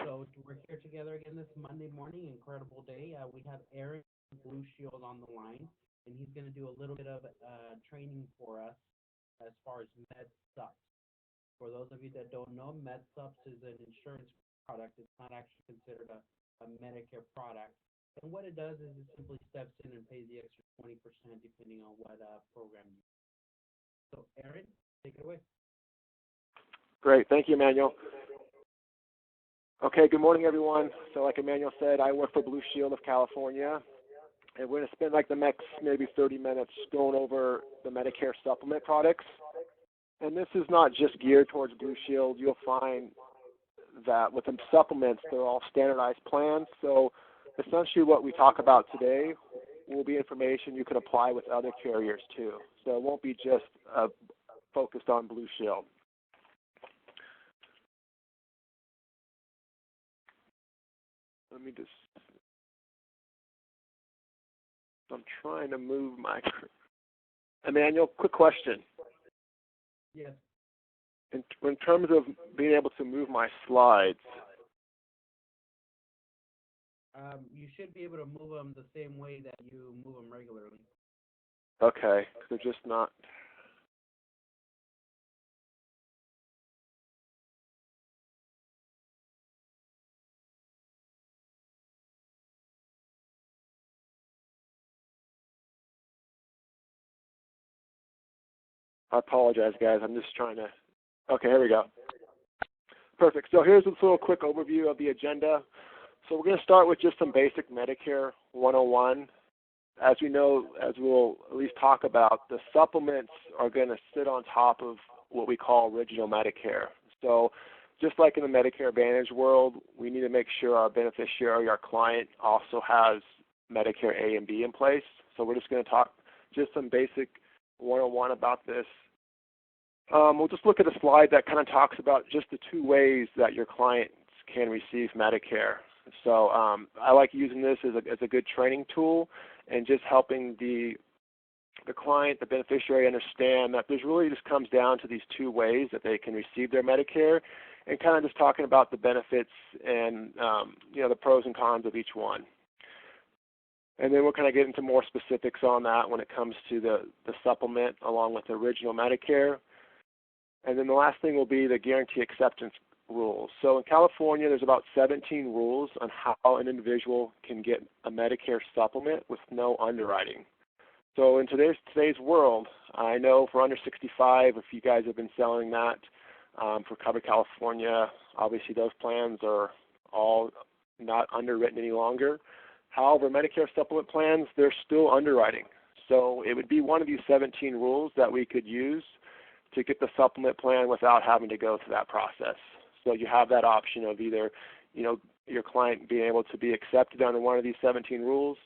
So we're here together again this Monday morning, incredible day. We have Aaron Blue Shield on the line, and he's going to do a little bit of training for us as far as Med Sups. For those of you that don't know, Med Sups is an insurance product. It's not actually considered a Medicare product. And what it does is it simply steps in and pays the extra 20% depending on what program you. So Aaron, take it away. Great. Thank you, Emmanuel. Okay, good morning, everyone. So like Emmanuel said, I work for Blue Shield of California, and we're going to spend like the next maybe 30 minutes going over the Medicare supplement products. And this is not just geared towards Blue Shield. You'll find that with the supplements, they're all standardized plans. So essentially what we talk about today will be information you can apply with other carriers too. So it won't be just focused on Blue Shield. Let me just, I'm trying to move my, Emmanuel, quick question. Yes. In terms of being able to move my slides. You should be able to move them the same way that you move them regularly. Okay, they're just not. I apologize, guys. I'm just trying to. Okay, here we go. Perfect. So here's a little quick overview of the agenda. So we're going to start with just some basic Medicare 101. As we know, as we'll at least talk about, the supplements are going to sit on top of what we call original Medicare. So just like in the Medicare Advantage world, we need to make sure our beneficiary, our client, also has Medicare A and B in place. So we're just going to talk just some basic 101 about this. We'll just look at a slide that kind of talks about just the two ways that your clients can receive Medicare. So I like using this as a good training tool and just helping the client, the beneficiary, understand that this really just comes down to these two ways that they can receive their Medicare, and kind of just talking about the benefits and the pros and cons of each one. And then we'll kind of get into more specifics on that when it comes to the supplement along with the original Medicare. And then the last thing will be the guarantee acceptance rules. So in California, there's about 17 rules on how an individual can get a Medicare supplement with no underwriting. So in today's world, I know for under 65, if you guys have been selling that for Covered California, obviously those plans are all not underwritten any longer. However, Medicare supplement plans, they're still underwriting. So it would be one of these 17 rules that we could use to get the supplement plan without having to go through that process. So you have that option of either, your client being able to be accepted under one of these 17 rules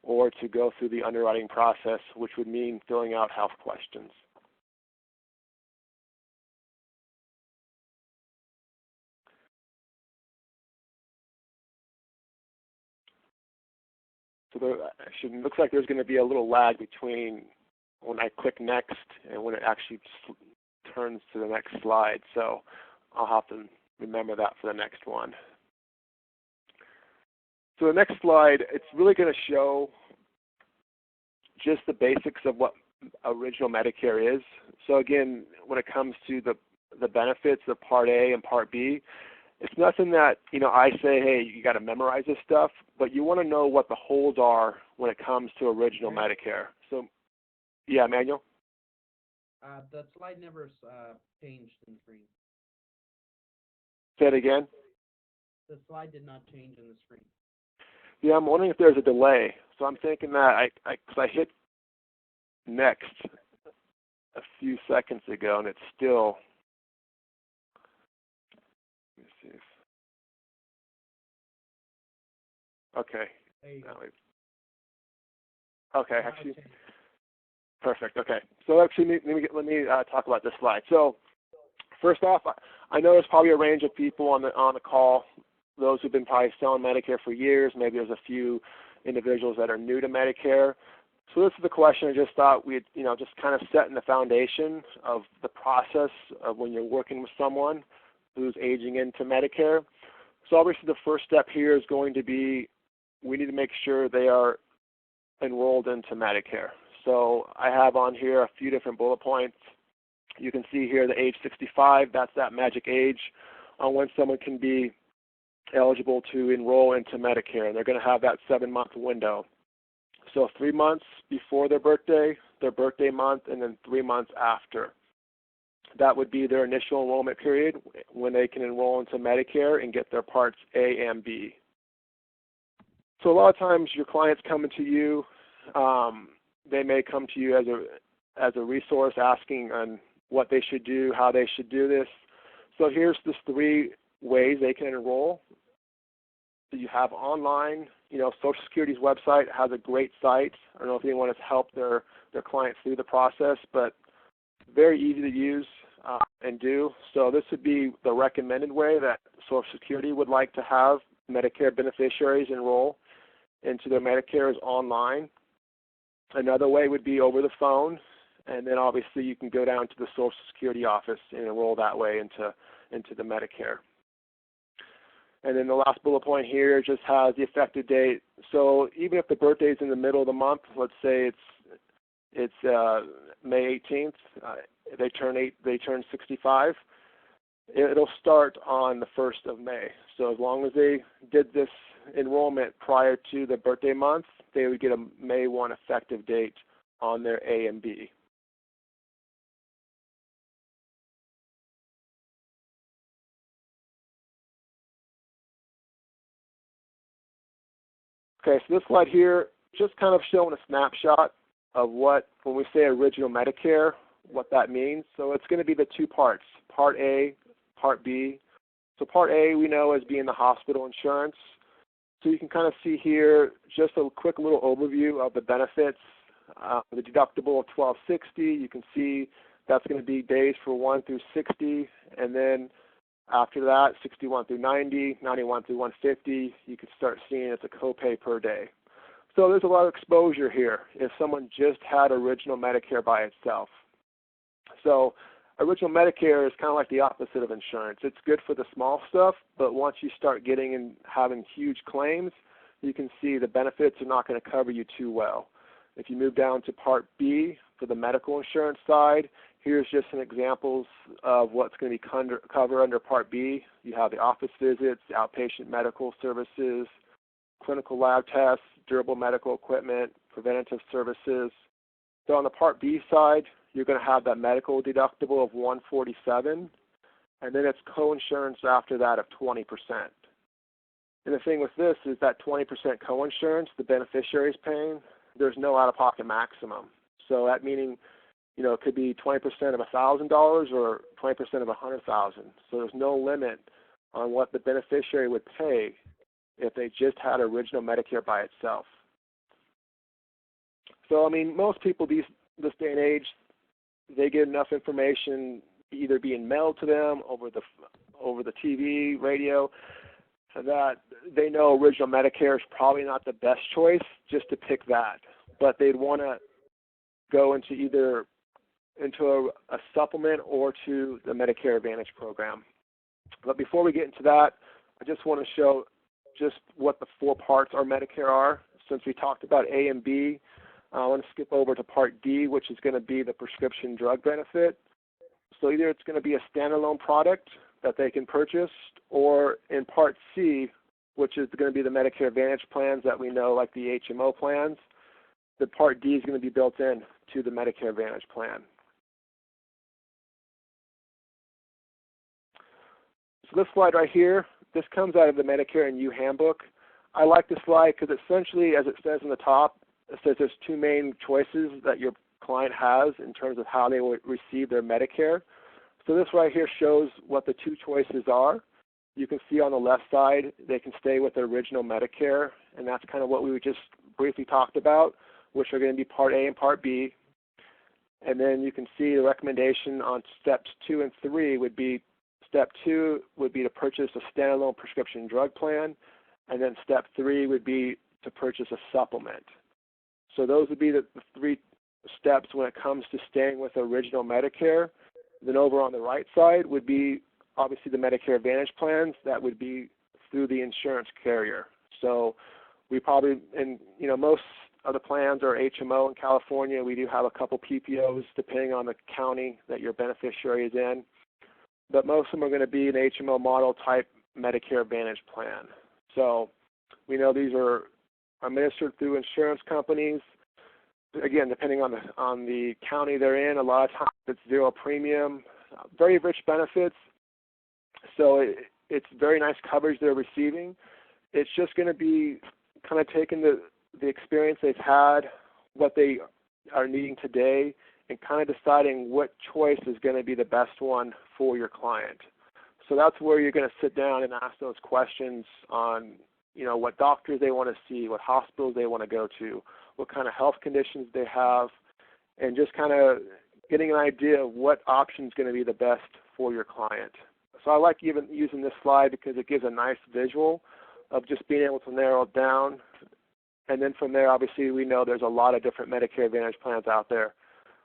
or to go through the underwriting process, which would mean filling out health questions. So looks like there's going to be a little lag between when I click next and when it actually turns to the next slide. So I'll have to remember that for the next one. So the next slide, it's really going to show just the basics of what original Medicare is. So again, when it comes to the benefits of Part A and Part B, it's nothing that, I say, hey, you got to memorize this stuff, but you want to know what the holds are when it comes to original Medicare. So, yeah, Manuel? The slide never changed in the screen. Say it again? The slide did not change in the screen. Yeah, I'm wondering if there's a delay. So I'm thinking that because I hit next a few seconds ago, and it's still. Let me see if. Okay. There you go. Okay, actually. Perfect. Okay. So actually, let me talk about this slide. So first off, I know there's probably a range of people on the call. Those who've been probably selling Medicare for years. Maybe there's a few individuals that are new to Medicare. So this is the question I just thought we'd, just kind of setting the foundation of the process of when you're working with someone. who's aging into Medicare. So obviously the first step here is going to be we need to make sure they are enrolled into Medicare. So I have on here a few different bullet points. You can see here the age 65, that's that magic age on when someone can be eligible to enroll into Medicare, and they're going to have that 7-month window. So 3 months before their birthday month, and then 3 months after. That would be their initial enrollment period when they can enroll into Medicare and get their Parts A and B. So a lot of times your clients coming to you, they may come to you as a resource asking on what they should do, how they should do this. So here's just 3 ways they can enroll. So you have online, Social Security's website has a great site. I don't know if anyone has helped their clients through the process, but very easy to use and do. So this would be the recommended way that Social Security would like to have Medicare beneficiaries enroll into their Medicare is online. Another way would be over the phone, and then obviously you can go down to the Social Security office and enroll that way into the Medicare. And then the last bullet point here just has the effective date. So even if the birthday is in the middle of the month, let's say it's May 18th, they turn 65, it'll start on the 1st of May. So as long as they did this enrollment prior to the birthday month, they would get a May 1 effective date on their A and B. Okay, so this slide here just kind of showing a snapshot of what, when we say original Medicare, what that means. So it's going to be the 2 parts, Part A, Part B. So Part A we know as being the hospital insurance. So you can kind of see here just a quick little overview of the benefits. The deductible of $1,260, you can see that's going to be days for 1 through 60, and then after that, 61 through 90, 91 through 150, you can start seeing it's a copay per day. So there's a lot of exposure here if someone just had original Medicare by itself. So original Medicare is kind of like the opposite of insurance. It's good for the small stuff, but once you start getting and having huge claims, you can see the benefits are not going to cover you too well. If you move down to Part B for the medical insurance side, here's just some examples of what's going to be covered under Part B. You have the office visits, outpatient medical services, clinical lab tests, durable medical equipment, preventative services. So on the Part B side, you're going to have that medical deductible of $147, and then it's co-insurance after that of 20%. And the thing with this is that 20% co-insurance the beneficiary is paying, there's no out-of-pocket maximum. So that meaning, it could be 20% of $1,000 or 20% of $100,000. So there's no limit on what the beneficiary would pay if they just had original Medicare by itself. So, most people this day and age, they get enough information either being mailed to them over the TV, radio, that they know original Medicare is probably not the best choice just to pick that. But they'd want to go into either a supplement or to the Medicare Advantage program. But before we get into that, I just want to show just what the 4 parts of Medicare are. Since we talked about A and B, I want to skip over to Part D, which is going to be the prescription drug benefit. So either it's going to be a standalone product that they can purchase, or in Part C, which is going to be the Medicare Advantage plans that we know, like the HMO plans, the Part D is going to be built in to the Medicare Advantage plan. So this slide right here, this comes out of the Medicare and You Handbook. I like this slide because essentially, as it says on the top, it says there's 2 main choices that your client has in terms of how they will receive their Medicare. So this right here shows what the 2 choices are. You can see on the left side, they can stay with their original Medicare, and that's kind of what we just briefly talked about, which are going to be Part A and Part B. And then you can see the recommendation on steps 2 and 3 would be, step 2 would be to purchase a standalone prescription drug plan, and then step 3 would be to purchase a supplement. So those would be the 3 steps when it comes to staying with original Medicare. Then over on the right side would be obviously the Medicare Advantage plans, that would be through the insurance carrier. So we probably, and most of the plans are HMO in California. We do have a couple PPOs depending on the county that your beneficiary is in, but most of them are going to be an HMO model type Medicare Advantage plan. So we know these are administered through insurance companies. Again, depending on the county they're in, a lot of times it's zero premium, very rich benefits. So it's very nice coverage they're receiving. It's just going to be kind of taking the experience they've had, what they are needing today, and kind of deciding what choice is going to be the best one for your client. So that's where you're going to sit down and ask those questions on, what doctors they want to see, what hospitals they want to go to, what kind of health conditions they have, and just kind of getting an idea of what option is going to be the best for your client. So I like even using this slide because it gives a nice visual of just being able to narrow it down. And then from there, obviously, we know there's a lot of different Medicare Advantage plans out there.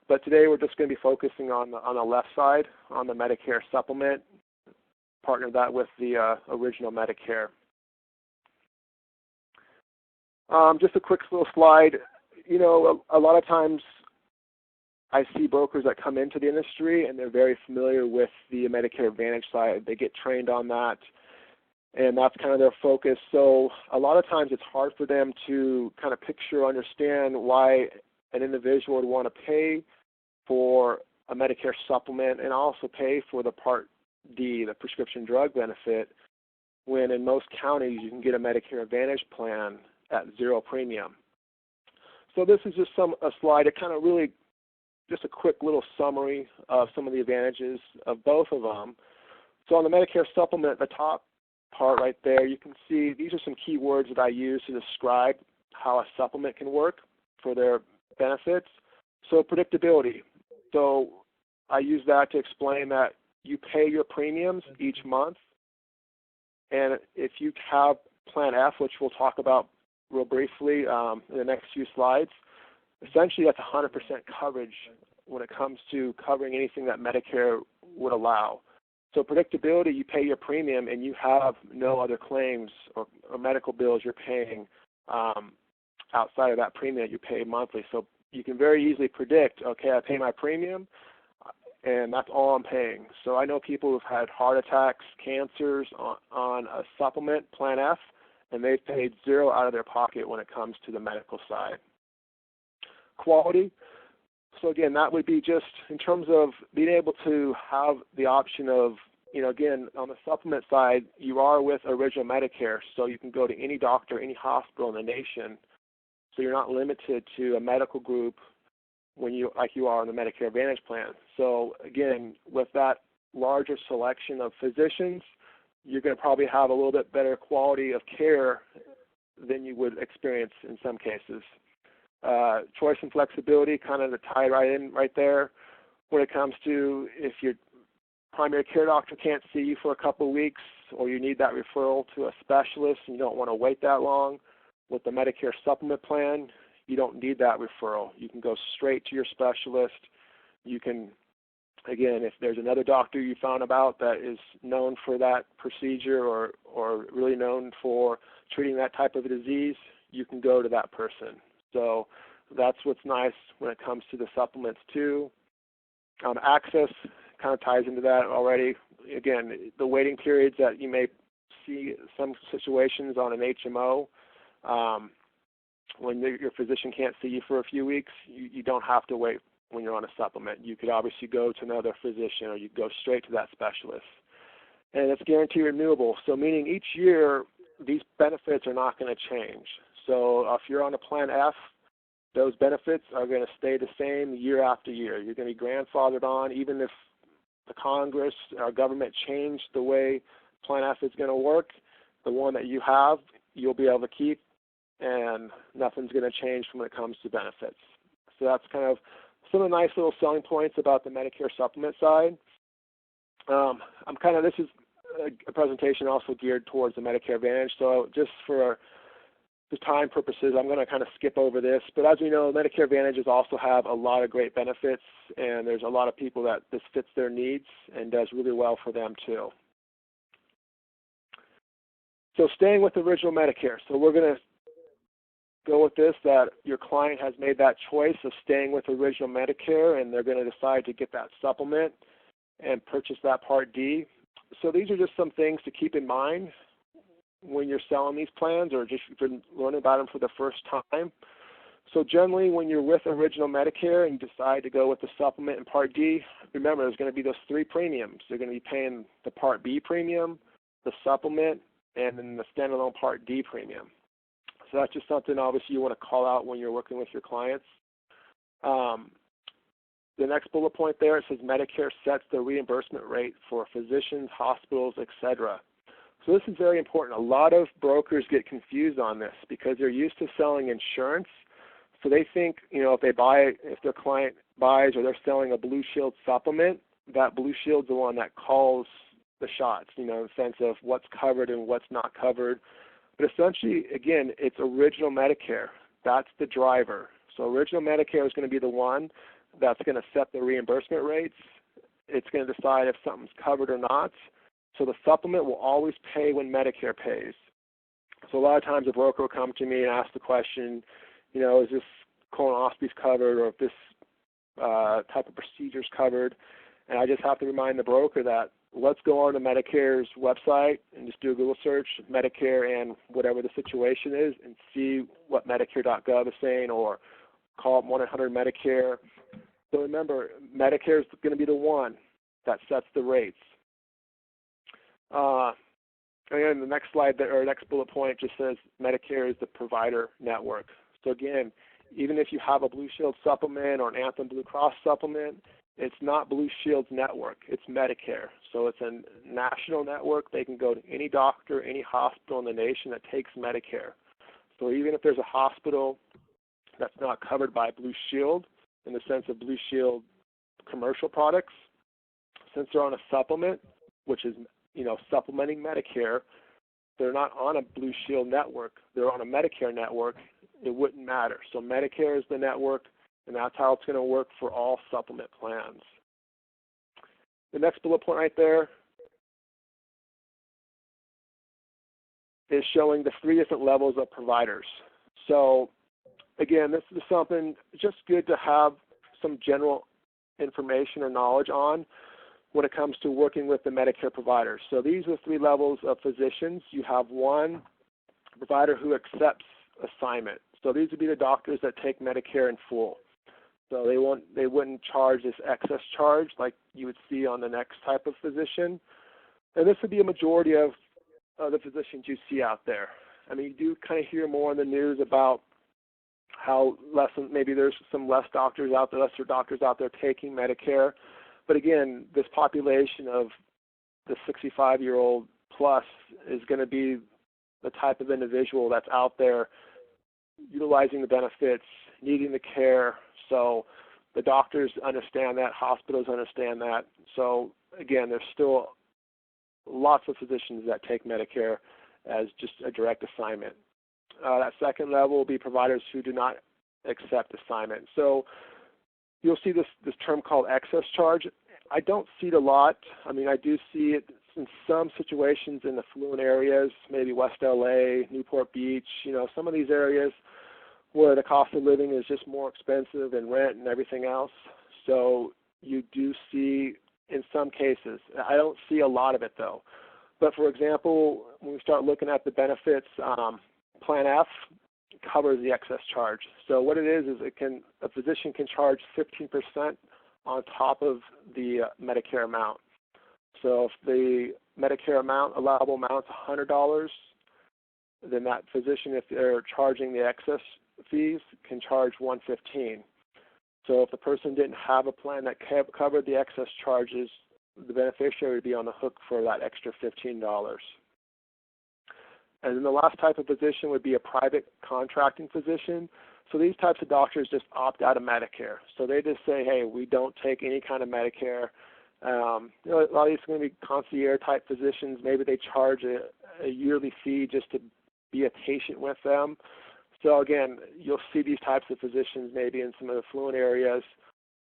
But today we're just going to be focusing on the left side, on the Medicare supplement, partner that with the original Medicare. Just a quick little slide. A lot of times I see brokers that come into the industry and they're very familiar with the Medicare Advantage side. They get trained on that, and that's kind of their focus. So a lot of times it's hard for them to kind of picture or understand why an individual would want to pay for a Medicare supplement and also pay for the Part D, the prescription drug benefit, when in most counties you can get a Medicare Advantage plan at zero premium. So this is just a slide. It kind of really just a quick little summary of some of the advantages of both of them. So on the Medicare supplement, at the top part right there, you can see these are some key words that I use to describe how a supplement can work for their benefits. So predictability. So I use that to explain that you pay your premiums each month, and if you have Plan F, which we'll talk about real briefly in the next few slides, essentially that's 100% coverage when it comes to covering anything that Medicare would allow. So predictability, you pay your premium and you have no other claims or medical bills you're paying outside of that premium that you pay monthly. So you can very easily predict, okay, I pay my premium and that's all I'm paying. So I know people who've had heart attacks, cancers on a supplement, Plan F, and they've paid zero out of their pocket when it comes to the medical side. Quality. So again, that would be just in terms of being able to have the option of, again, on the supplement side, you are with original Medicare, so you can go to any doctor, any hospital in the nation. So you're not limited to a medical group like you are on the Medicare Advantage plan. So again, with that larger selection of physicians, you're going to probably have a little bit better quality of care than you would experience in some cases. Choice and flexibility, kind of the tie right there when it comes to if your primary care doctor can't see you for a couple of weeks or you need that referral to a specialist and you don't want to wait that long. With the Medicare supplement plan, you don't need that referral. You can go straight to your specialist. You can, again, if there's another doctor you found about that is known for that procedure or really known for treating that type of a disease, you can go to that person. So that's what's nice when it comes to the supplements too. Access kind of ties into that already. Again, the waiting periods that you may see some situations on an HMO, when your physician can't see you for a few weeks, you don't have to wait when you're on a supplement. You could obviously go to another physician or you go straight to that specialist. And it's guaranteed renewable, so meaning each year these benefits are not going to change. So if you're on a Plan F, those benefits are going to stay the same year after year. You're going to be grandfathered on even if the Congress or government changed the way Plan F is going to work. The one that you have, you'll be able to keep, and nothing's going to change when it comes to benefits. So that's kind of some of the nice little selling points about the Medicare supplement side. This is a presentation also geared towards the Medicare Advantage. So just for for time purposes, I'm going to kind of skip over this. But as we know, Medicare Advantages also have a lot of great benefits, and there's a lot of people that this fits their needs and does really well for them too. So staying with original Medicare. So we're going to go with this, that your client has made that choice of staying with original Medicare, and they're going to decide to get that supplement and purchase that Part D. So these are just some things to keep in mind when you're selling these plans, or just if you're learning about them for the first time. So generally, when you're with original Medicare and you decide to go with the supplement and Part D, remember there's going to be those three premiums. You're going to be paying the Part B premium, the supplement, and then the standalone Part D premium. So that's just something obviously you want to call out when you're working with your clients. The next bullet point there, it says Medicare sets the reimbursement rate for physicians, hospitals, etc. So this is very important. A lot of brokers get confused on this because they're used to selling insurance. So they think, if their client buys or they're selling a Blue Shield supplement, that Blue Shield's the one that calls the shots, in the sense of what's covered and what's not covered. But essentially, again, it's original Medicare. That's the driver. So original Medicare is going to be the one that's going to set the reimbursement rates. It's going to decide if something's covered or not. So the supplement will always pay when Medicare pays. So a lot of times a broker will come to me and ask the question, is this colonoscopy covered, or if this type of procedure is covered? And I just have to remind the broker that let's go on to Medicare's website and just do a Google search, Medicare and whatever the situation is, and see what Medicare.gov is saying, or call 1-800-MEDICARE. So remember, Medicare is going to be the one that sets the rates. And the next slide, or next bullet point, just says Medicare is the provider network. So again, even if you have a Blue Shield supplement or an Anthem Blue Cross supplement, it's not Blue Shield's network, it's Medicare. So it's a national network. They can go to any doctor, any hospital in the nation that takes Medicare. So even if there's a hospital that's not covered by Blue Shield, in the sense of Blue Shield commercial products, since they're on a supplement, which is, supplementing Medicare, they're not on a Blue Shield network. They're on a Medicare network. It wouldn't matter. So Medicare is the network, and that's how it's going to work for all supplement plans. The next bullet point right there is showing the three different levels of providers. So again, this is something just good to have some general information or knowledge on when it comes to working with the Medicare providers. So these are three levels of physicians. You have one provider who accepts assignment. So these would be the doctors that take Medicare in full. So they wouldn't charge this excess charge like you would see on the next type of physician. And this would be a majority of the physicians you see out there. I mean, you do kind of hear more in the news about how maybe there's some lesser doctors out there taking Medicare. But again, this population of the 65-year-old plus is going to be the type of individual that's out there utilizing the benefits, needing the care. So the doctors understand that, hospitals understand that. So again, there's still lots of physicians that take Medicare as just a direct assignment. That second level will be providers who do not accept assignment. So you'll see this term called excess charge. I don't see it a lot. I mean, I do see it in some situations in the affluent areas, maybe West LA, Newport Beach, some of these areas where the cost of living is just more expensive and rent and everything else. So you do see in some cases. I don't see a lot of it though. But for example, when we start looking at the benefits, Plan F covers the excess charge. So what it is a physician can charge 15% on top of the Medicare amount. So if the Medicare allowable amount is $100, then that physician, if they're charging the excess fees, can charge $115. So if the person didn't have a plan that covered the excess charges, the beneficiary would be on the hook for that extra $15. And then the last type of physician would be a private contracting physician. So these types of doctors just opt out of Medicare. So they just say, hey, we don't take any kind of Medicare. A lot of these are going to be concierge type physicians. Maybe they charge a yearly fee just to be a patient with them. So again, you'll see these types of physicians maybe in some of the affluent areas,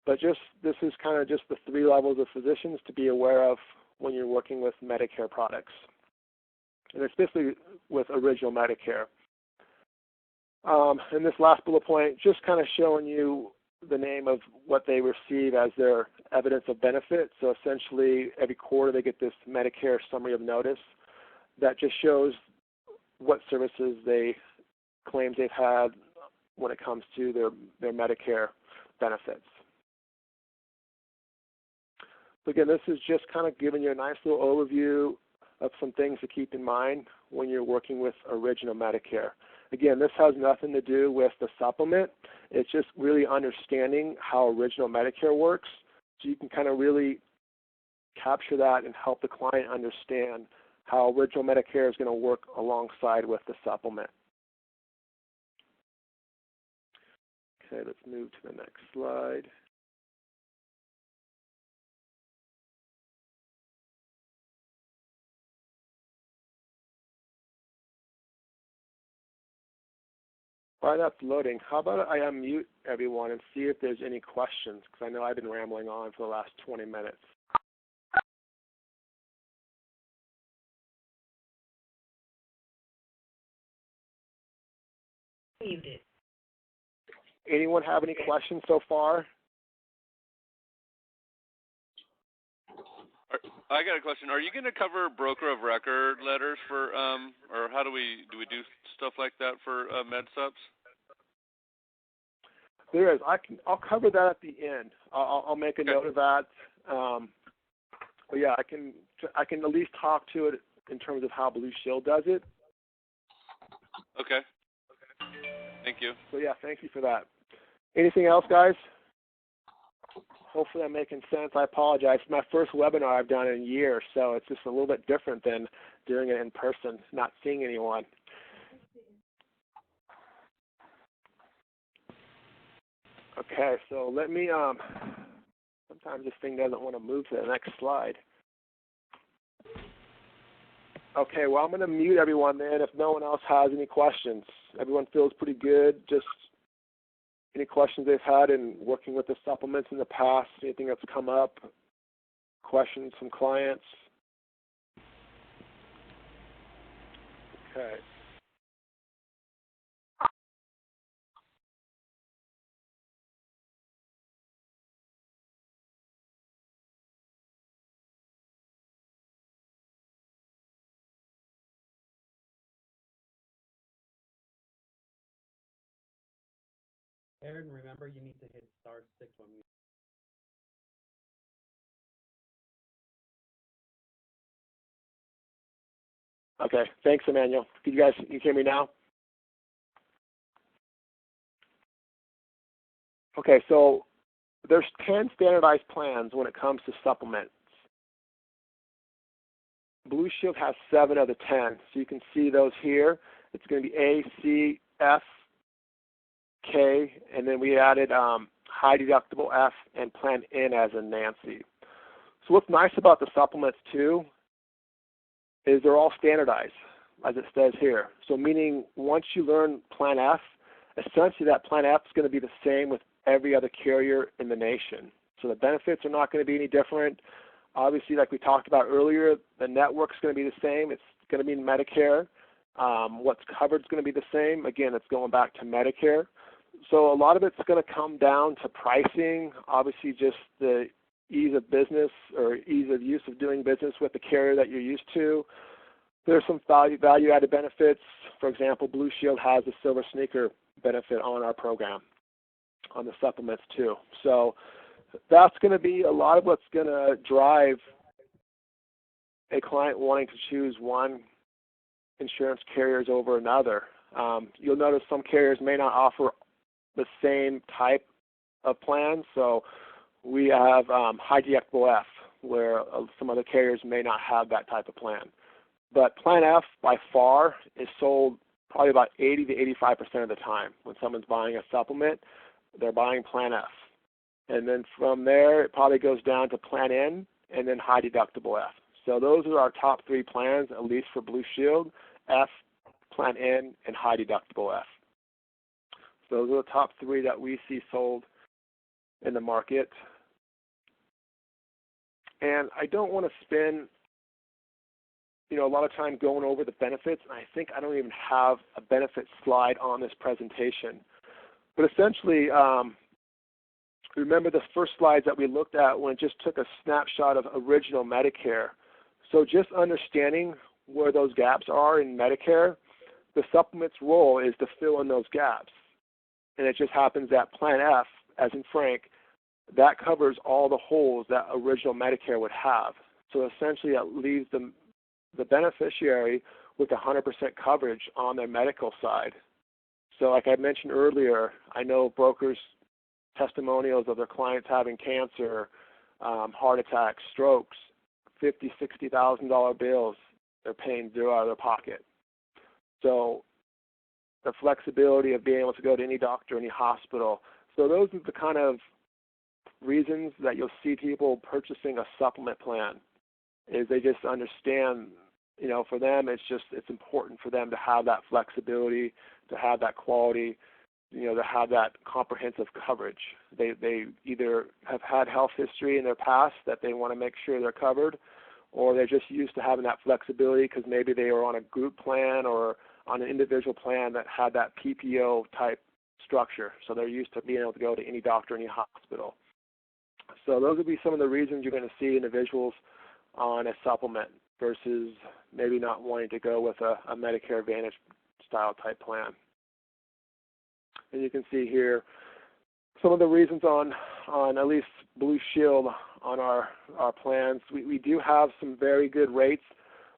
but this is kind of just the 3 levels of physicians to be aware of when you're working with Medicare products, and especially with original Medicare. And this last bullet point, just kind of showing you the name of what they receive as their evidence of benefit. So essentially, every quarter they get this Medicare summary of notice that just shows what services claims they've had when it comes to their Medicare benefits. So again, this is just kind of giving you a nice little overview of some things to keep in mind when you're working with original Medicare. Again, this has nothing to do with the supplement. It's just really understanding how original Medicare works, so you can kind of really capture that and help the client understand how original Medicare is going to work alongside with the supplement. Okay, let's move to the next slide. While that's loading, how about I unmute everyone and see if there's any questions, because I know I've been rambling on for the last 20 minutes. Muted. Anyone have any questions so far? I got a question. Are you going to cover broker of record letters for, or how do we do stuff like that for Med Sups? There is. I'll cover that at the end. I'll make a note of that. But yeah, I can at least talk to it in terms of how Blue Shield does it. Okay. Thank you. So yeah, thank you for that. Anything else, guys? Hopefully I'm making sense. I apologize. It's my first webinar I've done in a year, so it's just a little bit different than doing it in person, not seeing anyone. Okay, so let me, sometimes this thing doesn't want to move to the next slide. Okay, well, I'm going to mute everyone then if no one else has any questions. Everyone feels pretty good. Just any questions they've had in working with the supplements in the past, anything that's come up, questions from clients. Okay. Aaron, remember you need to hit *6 when you. Okay, thanks, Emmanuel. You hear me now? Okay, so there's 10 standardized plans when it comes to supplements. Blue Shield has 7 of the 10, so you can see those here. It's going to be A, C, F, K, and then we added high deductible F and Plan N as in Nancy. So what's nice about the supplements too is they're all standardized, as it says here. So meaning once you learn Plan F, essentially that Plan F is going to be the same with every other carrier in the nation. So the benefits are not going to be any different. Obviously, like we talked about earlier, the network's going to be the same. It's going to be in Medicare. What's covered is going to be the same. Again, it's going back to Medicare. So a lot of it's going to come down to pricing, obviously just the ease of business or ease of use of doing business with the carrier that you're used to. There's some value-added benefits. For example, Blue Shield has a silver sneaker benefit on our program, on the supplements too. So that's going to be a lot of what's going to drive a client wanting to choose one insurance carriers over another. You'll notice some carriers may not offer the same type of plan. So we have high deductible F, where some other carriers may not have that type of plan. But Plan F, by far, is sold probably about 80 to 85% of the time. When someone's buying a supplement, they're buying Plan F. And then from there, it probably goes down to Plan N and then high deductible F. So those are our top 3 plans, at least for Blue Shield: F, Plan N, and high deductible F. Those are the top 3 that we see sold in the market. And I don't want to spend, a lot of time going over the benefits, and I think I don't even have a benefit slide on this presentation. But essentially, remember the first slides that we looked at when it just took a snapshot of original Medicare. So just understanding where those gaps are in Medicare, the supplement's role is to fill in those gaps. And it just happens that Plan F, as in Frank, that covers all the holes that original Medicare would have. So essentially that leaves the beneficiary with 100% coverage on their medical side. So like I mentioned earlier, I know brokers' testimonials of their clients having cancer, heart attacks, strokes, $50,000, $60,000 bills, they're paying zero out of their pocket. So the flexibility of being able to go to any doctor, any hospital. So those are the kind of reasons that you'll see people purchasing a supplement plan, is they just understand, for them it's important for them to have that flexibility, to have that quality, to have that comprehensive coverage. They either have had health history in their past that they want to make sure they're covered, or they're just used to having that flexibility because maybe they were on a group plan or on an individual plan that had that PPO type structure. So they're used to being able to go to any doctor, any hospital. So those would be some of the reasons you're going to see individuals on a supplement versus maybe not wanting to go with a Medicare Advantage style type plan. And you can see here some of the reasons on at least Blue Shield on our plans. We do have some very good rates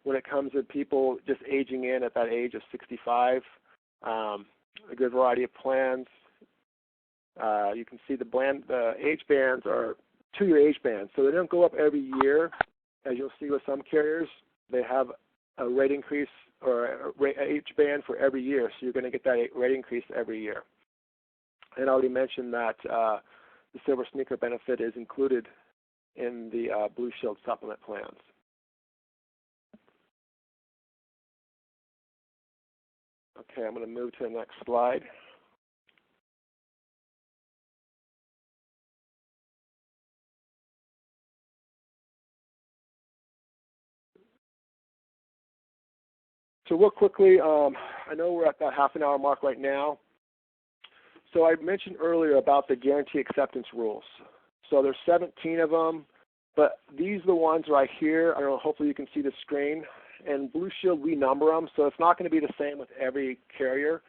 when it comes to people just aging in at that age of 65. A good variety of plans. You can see the age bands are 2-year age bands, so they don't go up every year. As you'll see with some carriers, they have a rate increase or age band for every year, so you're going to get that rate increase every year. And I already mentioned that the Silver Sneaker benefit is included in the Blue Shield supplement plans. Okay, I'm going to move to the next slide. So real quickly, I know we're at that half-an-hour mark right now. So I mentioned earlier about the guarantee acceptance rules. So there's 17 of them, but these are the ones right here. I don't know, hopefully you can see the screen. And Blue Shield, we number them, so it's not going to be the same with every carrier.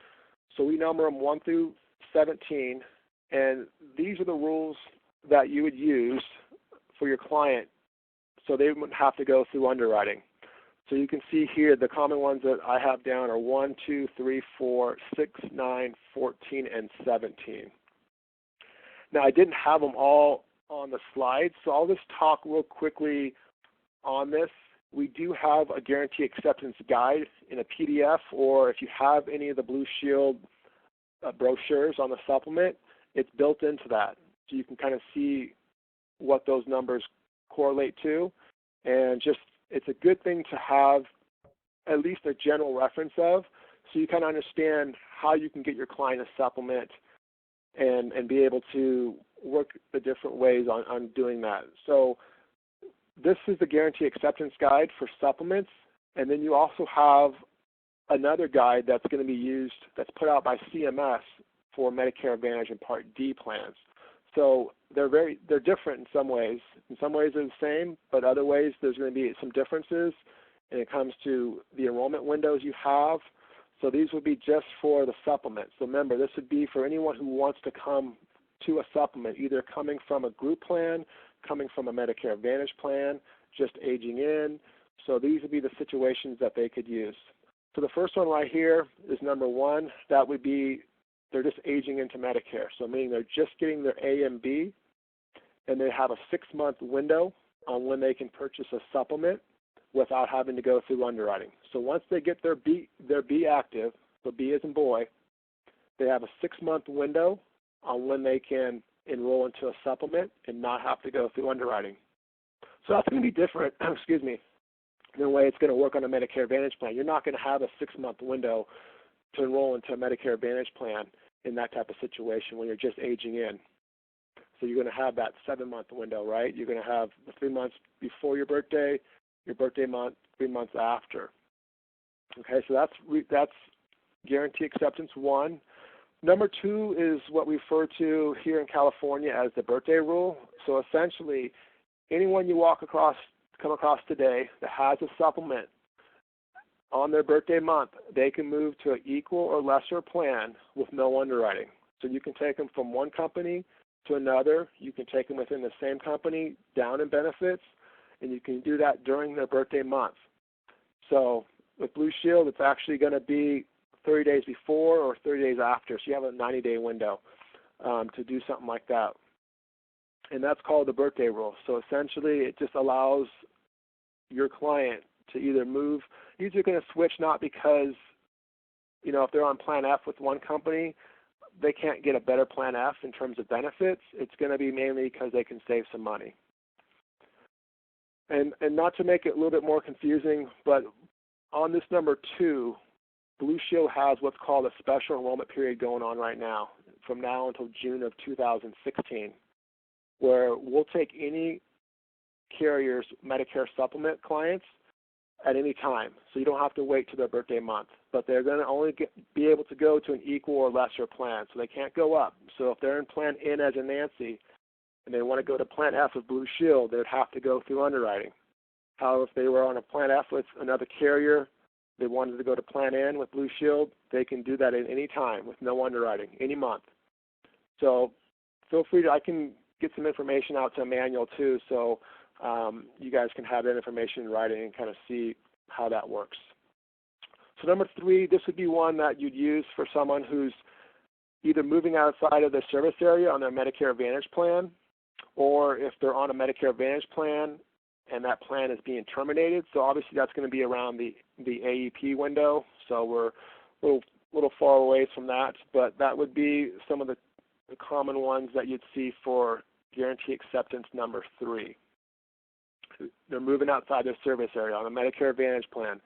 So we number them 1 through 17, and these are the rules that you would use for your client so they wouldn't have to go through underwriting. So you can see here the common ones that I have down are 1, 2, 3, 4, 6, 9, 14, and 17. Now, I didn't have them all on the slide, so I'll just talk real quickly on this. We do have a guarantee acceptance guide in a PDF, or if you have any of the Blue Shield brochures on the supplement, it's built into that. So you can kind of see what those numbers correlate to, and just it's a good thing to have at least a general reference of, so you kind of understand how you can get your client a supplement and be able to work the different ways on doing that. So this is the guarantee acceptance guide for supplements, and then you also have another guide that's going to be used, that's put out by CMS for Medicare Advantage and Part D plans. So they're different in some ways. In some ways they're the same, but other ways there's going to be some differences when it comes to the enrollment windows you have. So these would be just for the supplement. So remember, this would be for anyone who wants to come to a supplement, either coming from a group plan, coming from a Medicare Advantage plan, just aging in. So these would be the situations that they could use. So the first one right here is number 1. That would be they're just aging into Medicare. So meaning they're just getting their A and B, and they have a 6-month window on when they can purchase a supplement without having to go through underwriting. So once they get their B active, so B as in boy, they have a 6-month window on when they can enroll into a supplement and not have to go through underwriting. So that's going to be different, excuse me, than the way it's going to work on a Medicare Advantage plan. You're not going to have a 6-month window to enroll into a Medicare Advantage plan. in that type of situation when you're just aging in. So you're going to have that 7-month window, right? You're going to have the 3 months before your birthday month, 3 months after. Okay, so that's guarantee acceptance 1. Number 2 is what we refer to here in California as the birthday rule. So essentially, anyone you come across today that has a supplement on their birthday month, they can move to an equal or lesser plan with no underwriting. So you can take them from one company to another. You can take them within the same company down in benefits, and you can do that during their birthday month. So with Blue Shield, it's actually going to be 30 days before or 30 days after. So you have a 90-day window to do something like that. And that's called the birthday rule. So essentially, it just allows your client to either move. He's going to switch not because, if they're on Plan F with one company, they can't get a better Plan F in terms of benefits. It's going to be mainly because they can save some money. And not to make it a little bit more confusing, but on this number 2, Blue Shield has what's called a special enrollment period going on right now, from now until June of 2016, where we'll take any carrier's Medicare supplement clients at any time. So you don't have to wait till their birthday month. But they're going to only be able to go to an equal or lesser plan. So they can't go up. So if they're in Plan N as a Nancy and they want to go to Plan F with Blue Shield, they would have to go through underwriting. However, if they were on a Plan F with another carrier, they wanted to go to Plan N with Blue Shield, they can do that at any time with no underwriting, any month. So feel free I can get some information out to Emmanuel too, so you guys can have that information in writing and kind of see how that works. So number 3, this would be one that you'd use for someone who's either moving outside of their service area on their Medicare Advantage plan, or if they're on a Medicare Advantage plan and that plan is being terminated. So obviously that's going to be around the AEP window, so we're a little far away from that, but that would be some of the common ones that you'd see for guarantee acceptance number 3. They're moving outside their service area on a Medicare Advantage plan.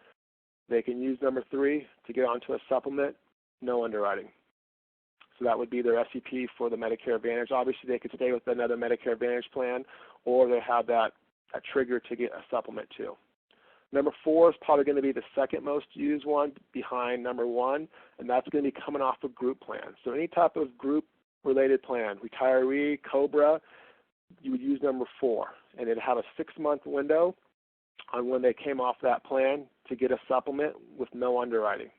They can use number 3 to get onto a supplement, no underwriting. So that would be their SEP for the Medicare Advantage. Obviously, they could stay with another Medicare Advantage plan, or they have that trigger to get a supplement too. Number 4 is probably going to be the second most used one behind number 1, and that's going to be coming off a group plan. So any type of group-related plan, retiree, COBRA, you would use number 4, and it'd have a 6-month window on when they came off that plan to get a supplement with no underwriting.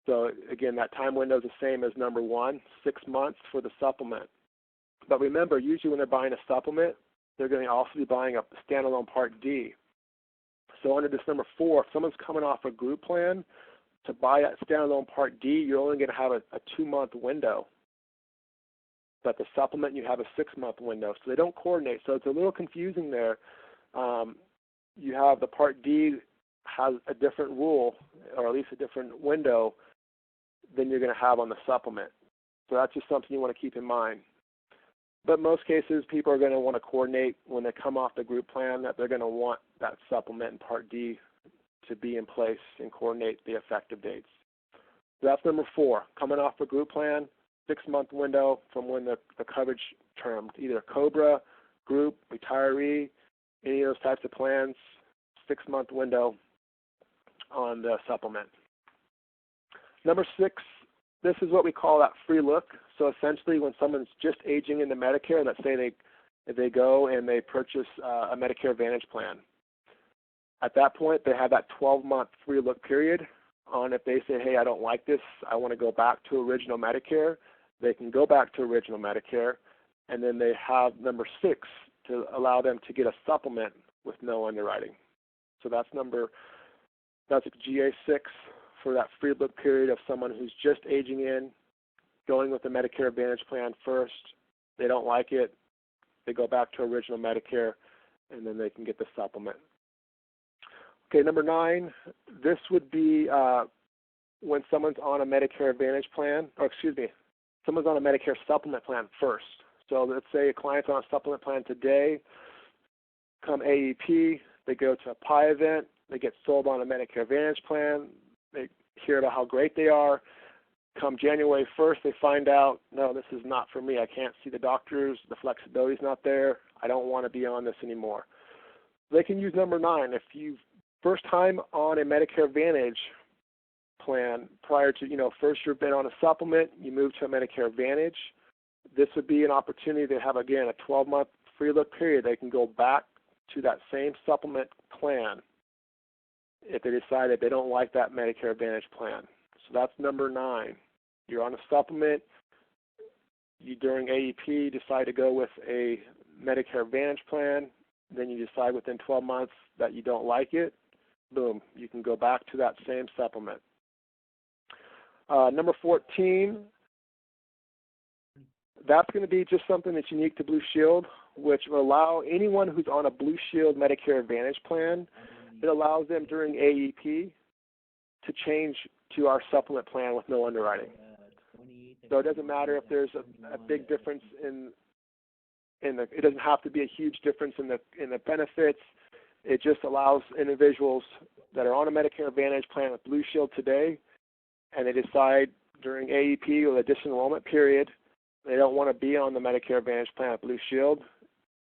So again, that time window is the same as number 1, 6 months for the supplement. But remember, usually when they're buying a supplement, they're going to also be buying a standalone Part D. So under this number 4, if someone's coming off a group plan, to buy a standalone Part D, you're only going to have a 2-month window. But the supplement, you have a 6-month window. So they don't coordinate. So it's a little confusing there. You have the Part D has a different rule, or at least a different window, than you're going to have on the supplement. So that's just something you want to keep in mind. But most cases, people are going to want to coordinate when they come off the group plan that they're going to want that supplement in Part D to be in place and coordinate the effective dates. So that's number 4, coming off a group plan, 6-month window from when the coverage termed, either COBRA, group, retiree, any of those types of plans, 6-month window on the supplement. Number 6, this is what we call that free look. So essentially when someone's just aging into Medicare, let's say they go and they purchase a Medicare Advantage plan. At that point, they have that 12-month free look period on if they say, hey, I don't like this, I want to go back to original Medicare, they can go back to original Medicare, and then they have number 6 to allow them to get a supplement with no underwriting. So that's GA6 for that free look period of someone who's just aging in, going with the Medicare Advantage plan first. They don't like it, they go back to original Medicare, and then they can get the supplement. Okay, number 9, this would be when someone's on a Medicare Advantage plan, someone's on a Medicare supplement plan first. So let's say a client's on a supplement plan today, come AEP, they go to a PI event, they get sold on a Medicare Advantage plan, they hear about how great they are, come January 1st, they find out, no, this is not for me. I can't see the doctors. The flexibility's not there. I don't want to be on this anymore. They can use number 9. If you first time on a Medicare Advantage plan prior to, first you've been on a supplement, you move to a Medicare Advantage, this would be an opportunity to have, again, a 12-month free look period. They can go back to that same supplement plan if they decide that they don't like that Medicare Advantage plan. So that's number 9. You're on a supplement. You, during AEP, decide to go with a Medicare Advantage plan. Then you decide within 12 months that you don't like it. Boom, you can go back to that same supplement. Number 14, that's going to be just something that's unique to Blue Shield, which will allow anyone who's on a Blue Shield Medicare Advantage plan, it allows them during AEP to change to our supplement plan with no underwriting. So it doesn't matter if there's a big difference it doesn't have to be a huge difference in the benefits. It just allows individuals that are on a Medicare Advantage plan with Blue Shield today, and they decide during AEP or the disenrollment period they don't want to be on the Medicare Advantage plan with Blue Shield,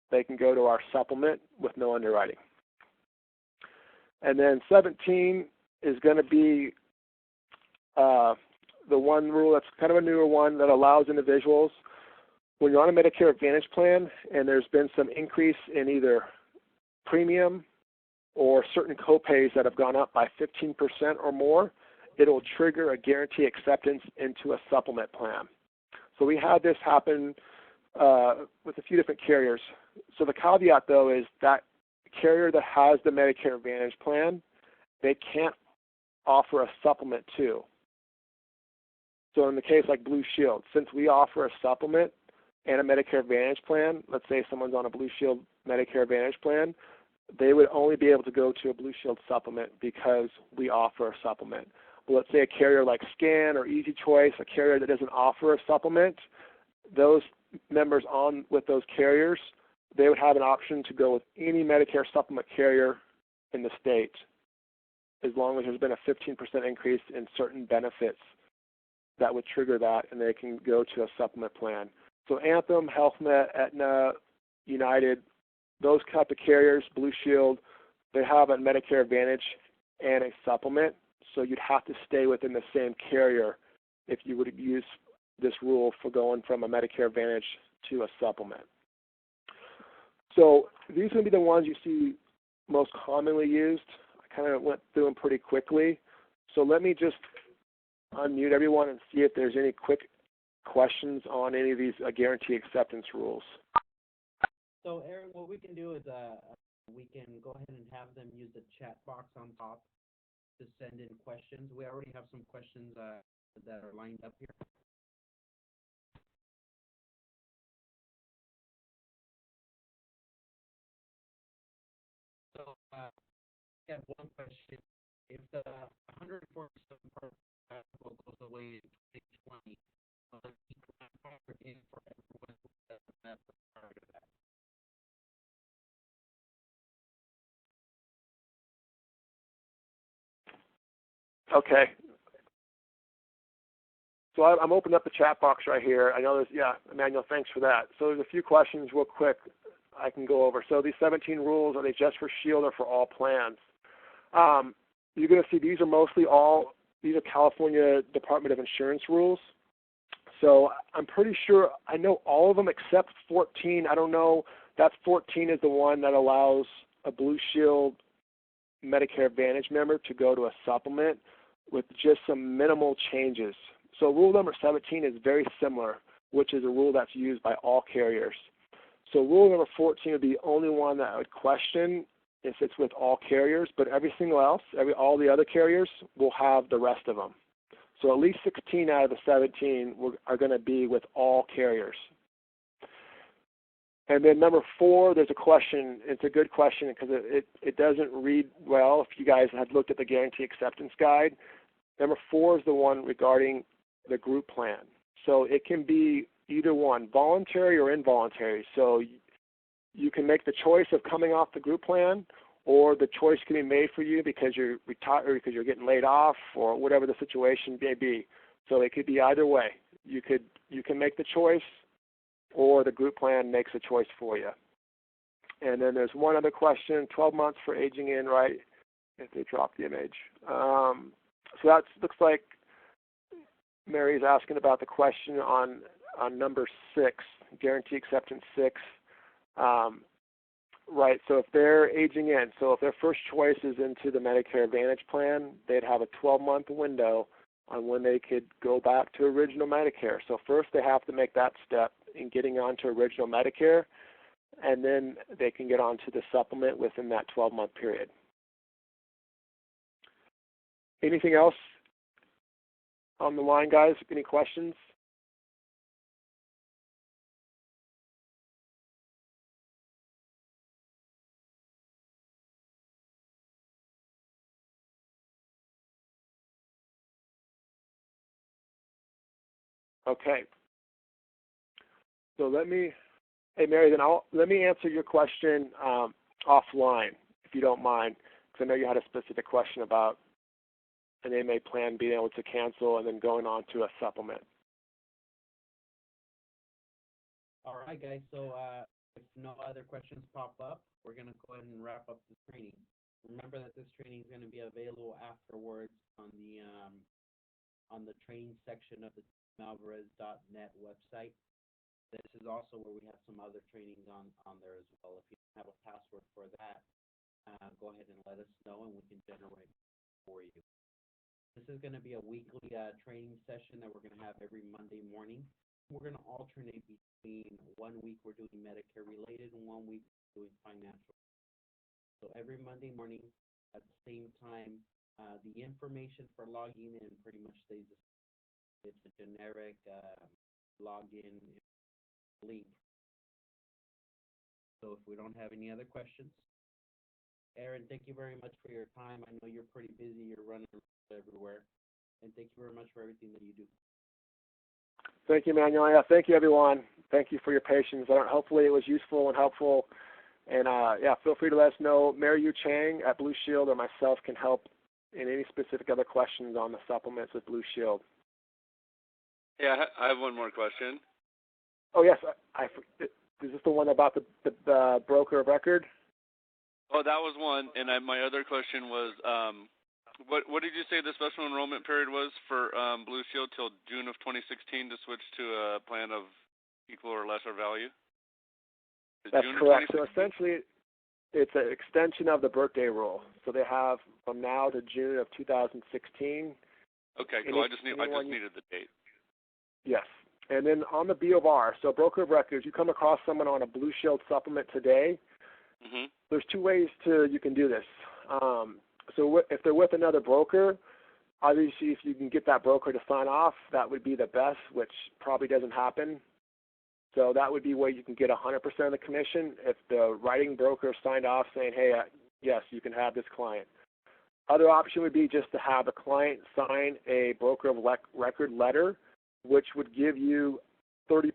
they can go to our supplement with no underwriting. And then 17 is going to be the one rule that's kind of a newer one that allows individuals, when you're on a Medicare Advantage plan and there's been some increase in either premium or certain copays that have gone up by 15% or more, it'll trigger a guarantee acceptance into a supplement plan. So we had this happen with a few different carriers. So the caveat, though, is that carrier that has the Medicare Advantage plan, they can't offer a supplement too. So in the case like Blue Shield, since we offer a supplement and a Medicare Advantage plan, let's say someone's on a Blue Shield Medicare Advantage plan, they would only be able to go to a Blue Shield supplement because we offer a supplement. But let's say a carrier like Scan or Easy Choice, a carrier that doesn't offer a supplement, those members on with those carriers, they would have an option to go with any Medicare supplement carrier in the state as long as there's been a 15% increase in certain benefits that would trigger that, and they can go to a supplement plan. So Anthem, HealthNet, Aetna, United, those type of carriers, Blue Shield, they have a Medicare Advantage and a supplement, so you'd have to stay within the same carrier if you would use this rule for going from a Medicare Advantage to a supplement. So these are going to be the ones you see most commonly used. I kind of went through them pretty quickly. So let me just unmute everyone and see if there's any quick questions on any of these guarantee acceptance rules. So, Aaron, what we can do is we can go ahead and have them use the chat box on top to send in questions. We already have some questions that are lined up here. So, we have one question. If the 147 part goes away in 2020, will the plan factor in for everyone who doesn't have the part of that? Okay. So I'm opening up the chat box right here. I know there's, Emmanuel, thanks for that. So there's a few questions real quick I can go over. So these 17 rules, are they just for Shield or for all plans? You're going to see these are California Department of Insurance rules. So I'm pretty sure I know all of them except 14. I don't know. That 14 is the one that allows a Blue Shield Medicare Advantage member to go to a supplement with just some minimal changes. So rule number 17 is very similar, which is a rule that's used by all carriers. So rule number 14 would be the only one that I would question if it's with all carriers, but every single else, all the other carriers will have the rest of them. So at least 16 out of the 17 are going to be with all carriers. And then number 4, there's a question. It's a good question because it doesn't read well if you guys had looked at the guarantee acceptance guide. Number 4 is the one regarding the group plan. So it can be either one, voluntary or involuntary. So you can make the choice of coming off the group plan, or the choice can be made for you because you're retired or because you're getting laid off or whatever the situation may be. So it could be either way. You can make the choice, or the group plan makes a choice for you. And then there's one other question: 12 months for aging in, right? If they drop the image. So that looks like Mary's asking about the question on number 6, guarantee acceptance 6. Right, so if they're aging in, so if their first choice is into the Medicare Advantage plan, they'd have a 12-month window on when they could go back to original Medicare. So first they have to make that step in getting onto original Medicare, and then they can get onto the supplement within that 12-month period. Anything else on the line, guys? Any questions? Okay. So hey Mary, then let me answer your question offline, if you don't mind, because I know you had a specific question about an MA plan being able to cancel and then going on to a supplement. All right, guys. So if no other questions pop up, we're going to go ahead and wrap up the training. Remember that this training is going to be available afterwards on the training section of the malvarez.net website. This is also where we have some other trainings on there as well. If you have a password for that, go ahead and let us know, and we can generate for you. This is going to be a weekly training session that we're going to have every Monday morning. We're going to alternate between 1 week we're doing Medicare related and 1 week we're doing financial. So every Monday morning at the same time, the information for logging in pretty much stays the same. It's a generic login link. So if we don't have any other questions, Aaron, thank you very much for your time. I know you're pretty busy. You're running everywhere. And thank you very much for everything that you do. Thank you, Manuel. Yeah, thank you, everyone. Thank you for your patience. Hopefully it was useful and helpful. And, feel free to let us know. Mary Yu Chang at Blue Shield or myself can help in any specific other questions on the supplements with Blue Shield. Yeah, I have one more question. Oh, yes. Is this the one about the broker of record? Oh, that was one. And my other question was, what did you say the special enrollment period was for Blue Shield till June of 2016 to switch to a plan of equal or lesser value? That's correct. So essentially, it's an extension of the birthday rule. So they have from now to June of 2016. Okay, cool. I just needed the date. Yes. And then on the B of R, so broker of records, you come across someone on a Blue Shield supplement today, there's 2 ways you can do this. So if they're with another broker, obviously if you can get that broker to sign off, that would be the best, which probably doesn't happen. So that would be where you can get 100% of the commission if the writing broker signed off saying, hey, yes, you can have this client. Other option would be just to have the client sign a broker of record letter, which would give you 30%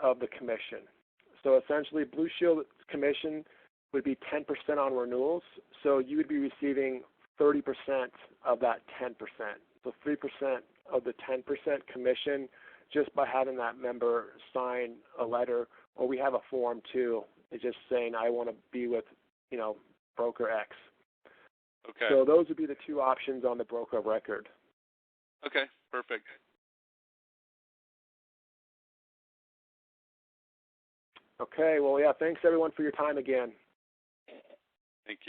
of the commission. So essentially, Blue Shield's commission would be 10% on renewals, so you would be receiving 30% of that 10%. So 3% of the 10% commission just by having that member sign a letter, or we have a form too. It's just saying, I want to be with, broker X. Okay. So those would be the 2 options on the broker of record. Okay, perfect. Okay, well, yeah, thanks everyone for your time again.